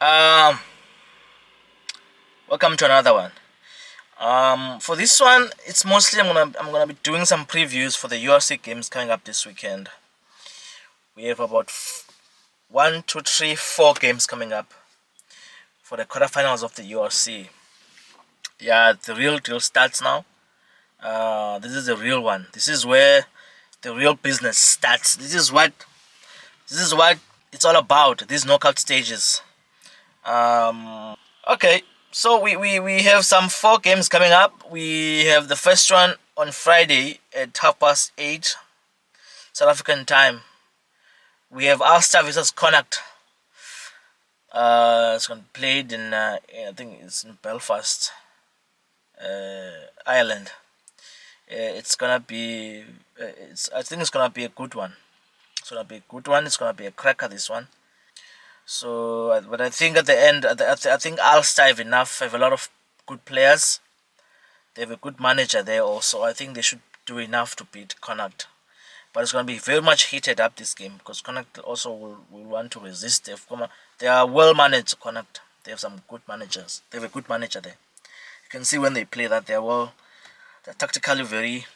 Um, Welcome to another one. For this one, it's mostly I'm gonna be doing some previews for the URC games coming up this weekend. We have about 4 games coming up for the quarterfinals of the URC. Yeah, the real deal starts now. This is the real one. This is where the real business starts. This is what it's all about. These knockout stages. Okay, so we have some 4 games coming up. We have the first one on Friday at 8:30 South African time. We have Ulster versus Connacht. It's going to be played in I think it's in Belfast, Ireland. It's gonna be I think it's gonna be a good one. It's gonna be a good one. It's gonna be a cracker, this one. So, but I think at the end, I think Ulster have a lot of good players. They have a good manager there also. I think they should do enough to beat Connacht. But it's going to be very much heated up, this game, because Connacht also will want to resist. They are well managed, Connacht. They have some good managers. They have a good manager there. You can see when they play that they're tactically very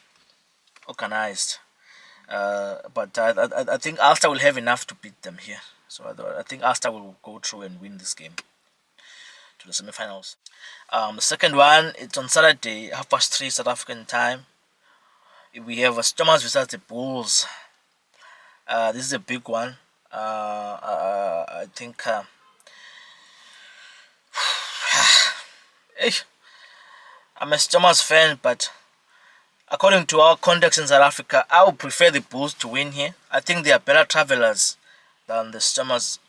organized. But I think Ulster will have enough to beat them here. So I think Ulster will go through and win this game to the semi-finals. The second one, it's on Saturday, 3:30 South African time. We have Stormers versus the Bulls. This is a big one. I think I'm a Stormers fan, but according to our context in South Africa, I would prefer the Bulls to win here. I think they are better travelers than the Stormers.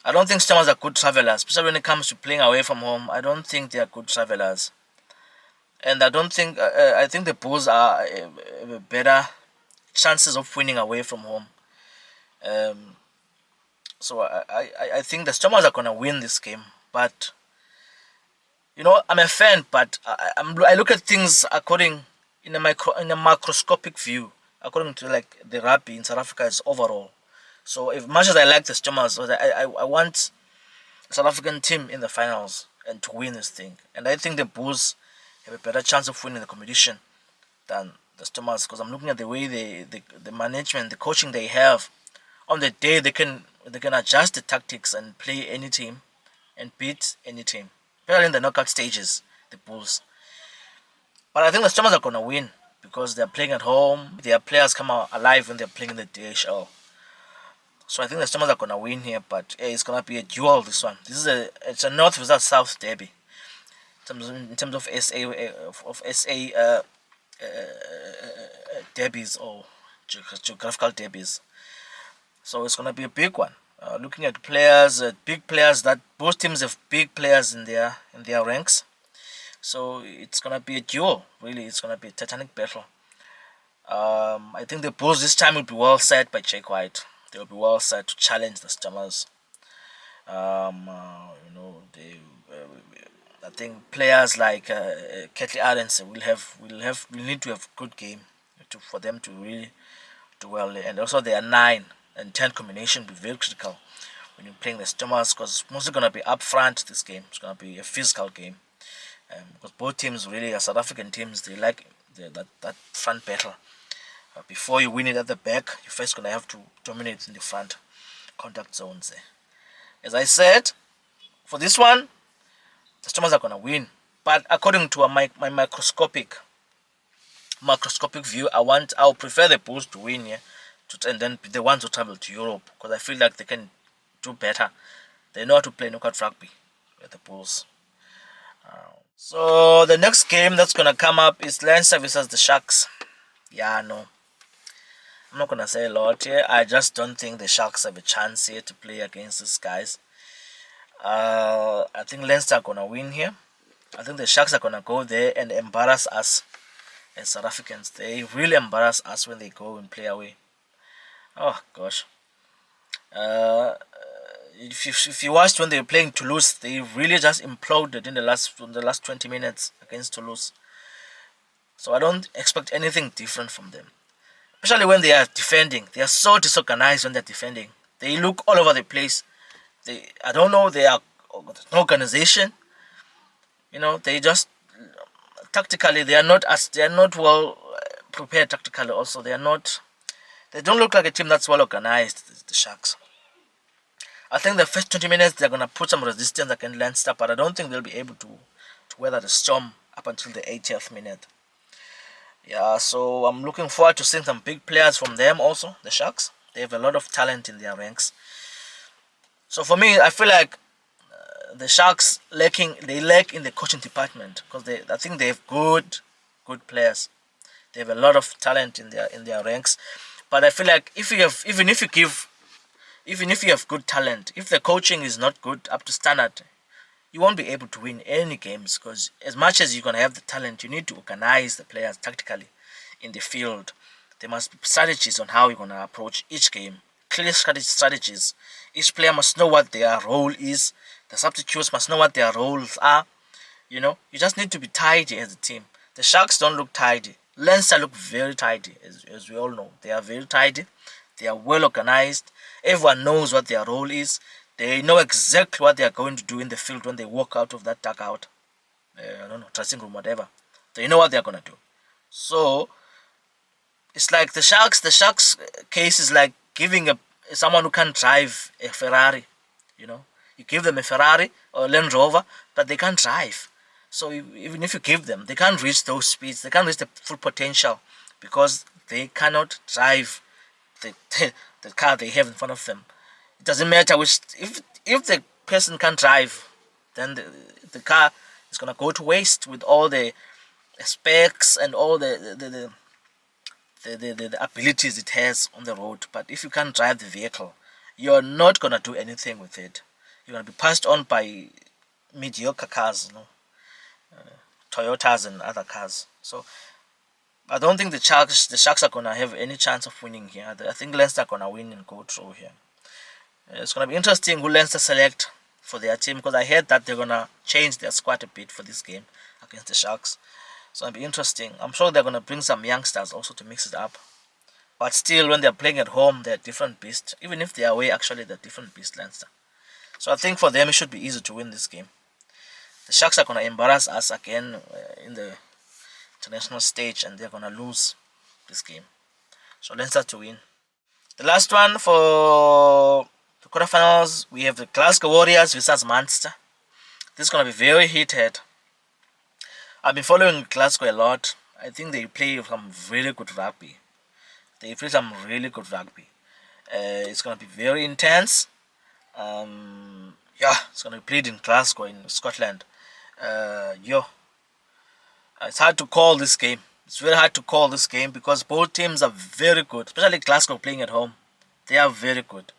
I don't think Stormers are good travelers, especially when it comes to playing away from home. I don't think they are good travelers. And I don't think, I think the Bulls are better chances of winning away from home. So I think the Stormers are going to win this game. But, I'm a fan, but I look at things in a macroscopic view, according to like the rugby in South Africa as overall. So as much as I like the Stormers, I want the South African team in the finals and to win this thing. And I think the Bulls have a better chance of winning the competition than the Stormers, because I'm looking at the way the management, the coaching they have. On the day they can adjust the tactics and play any team and beat any team, especially in the knockout stages, the Bulls. But I think the Stormers are gonna win because they're playing at home. Their players come out alive when they're playing in the DHL. So I think the Stormers are gonna win here, but it's gonna be a duel. This one, it's a North versus South derby. In terms of SA derbies or geographical derbies. So it's gonna be a big one. Looking at players, big players, that both teams have big players in their ranks. So it's gonna be a duel. Really, it's gonna be a titanic battle. I think the Bulls this time will be well set by Jake White. They will be well set to challenge the Stormers. I think players like Ketley Arends will need to have good game for them to really do well. And also their 9 and 10 combination will be very critical when you're playing the Stormers, because it's mostly gonna be up front. This game it's gonna be a physical game, because both teams really are South African teams. They like that front battle. Before you win it at the back, you're first gonna have to dominate in the front contact zones there. As I said, for this one, the Stormers are gonna win. But according to my macroscopic view, I'll prefer the Bulls to win here, and then be the ones who travel to Europe, because I feel like they can do better. They know how to play knockout rugby with the Bulls. So the next game that's gonna come up is Leinster versus the Sharks. Yeah, no. I'm not gonna say a lot here. I just don't think the Sharks have a chance here to play against these guys. I think Leinster are gonna win here. I think the Sharks are gonna go there and embarrass us as South Africans. They really embarrass us when they go and play away. Oh gosh. If you watched when they were playing Toulouse, they really just imploded in the last 20 minutes against Toulouse. So I don't expect anything different from them. Especially when they are defending. They are so disorganized when they're defending. They look all over the place. I don't know, they are there's no organization. They just tactically they are not well prepared tactically. Also, they don't look like a team that's well organized. The Sharks. I think the first 20 minutes they're gonna put some resistance against Leinster, but I don't think they'll be able to weather the storm up until the 80th minute. Yeah, so I'm looking forward to seeing some big players from them also, the Sharks. They have a lot of talent in their ranks. So for me, I feel like the Sharks lack in the coaching department because I think they have good players. They have a lot of talent in their ranks. But I feel like even if you have good talent, if the coaching is not good up to standard, you won't be able to win any games because as much as you're going to have the talent, you need to organize the players tactically in the field. There must be strategies on how you're going to approach each game. Clear strategies. Each player must know what their role is. The substitutes must know what their roles are. You just need to be tidy as a team. The Sharks don't look tidy. Leinster look very tidy, as we all know. They are very tidy. They are well organized. Everyone knows what their role is. They know exactly what they are going to do in the field when they walk out of that dugout. I don't know, dressing room, whatever. They know what they are going to do. So, it's like the Sharks. The Sharks case is like giving someone who can't drive a Ferrari. You give them a Ferrari or a Land Rover, but they can't drive. So even if you give them, they can't reach those speeds. They can't reach the full potential because they cannot drive the the car they have in front of them. It doesn't matter which. If the person can't drive, then the car is gonna go to waste with all the specs and all the abilities it has on the road. But if you can't drive the vehicle, you're not gonna do anything with it. You're gonna be passed on by mediocre cars, Toyotas and other cars. So I don't think the Sharks are gonna have any chance of winning here. I think Leinster are gonna win and go through here. It's gonna be interesting who Leinster select for their team because I heard that they're gonna change their squad a bit for this game against the Sharks. So it'll be interesting. I'm sure they're gonna bring some youngsters also to mix it up. But still, when they're playing at home, they're different beasts. Even if they're away, actually, they're different beasts, Leinster. So I think for them, it should be easy to win this game. The Sharks are gonna embarrass us again in the international stage, and they're gonna lose this game. So Leinster to win. The last one for the quarterfinals, we have the Glasgow Warriors versus Munster. This is gonna be very heated. I've been following Glasgow a lot. I think they play some really good rugby. They play some really good rugby. It's gonna be very intense. Yeah, it's gonna be played in Glasgow in Scotland. It's hard to call this game. It's very hard to call this game because both teams are very good, especially Glasgow playing at home. They are very good.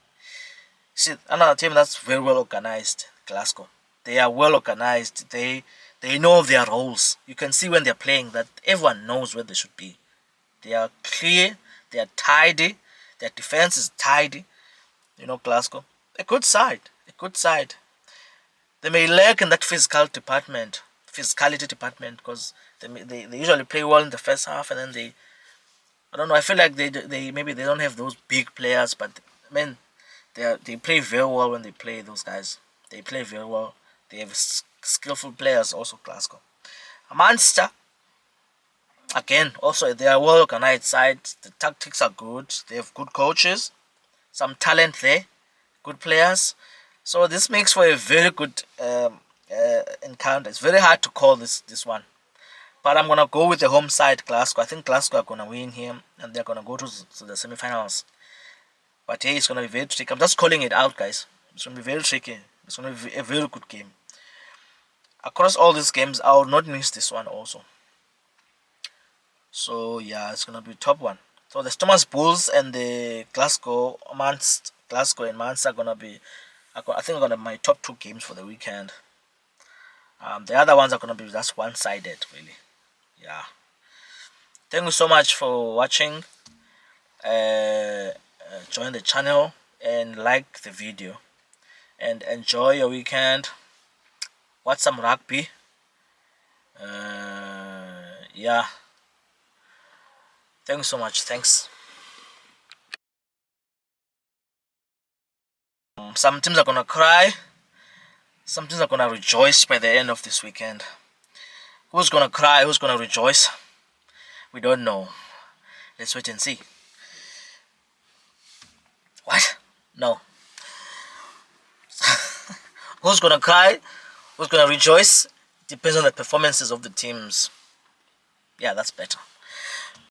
See, another team that's very well organized, Glasgow. They are well organized. They know their roles. You can see when they're playing that everyone knows where they should be. They are clear. They are tidy. Their defense is tidy. Glasgow. A good side. A good side. They may lack in that physicality department, because they usually play well in the first half, and then I don't know. I feel like they maybe they don't have those big players, but man, they play very well when they play. Those guys, they play very well. They have skillful players also. Glasgow, Munster, again, also they are well organized side. The tactics are good. They have good coaches, some talent there, good players. So this makes for a very good encounter. It's very hard to call this one. But I'm gonna go with the home side, Glasgow. I think Glasgow are gonna win here, and they're gonna go to the semi-finals. But hey, it's gonna be very tricky. I'm just calling it out, guys. It's gonna be very tricky. It's gonna be a very good game. Across all these games, I will not miss this one also. So yeah, it's gonna be a top one. So the Thomas Bulls and the Glasgow and Munster are gonna be. I think are gonna be my top two games for the weekend. The other ones are gonna be just one-sided, really. Yeah. Thank you so much for watching. Join the channel and like the video, and enjoy your weekend. Watch some rugby. Yeah. Thank you so much. Thanks. Some teams are gonna cry. Some teams are gonna rejoice by the end of this weekend. Who's gonna cry? Who's gonna rejoice? We don't know. Let's wait and see. What? No. Who's gonna cry? Who's gonna rejoice? Depends on the performances of the teams. Yeah, that's better.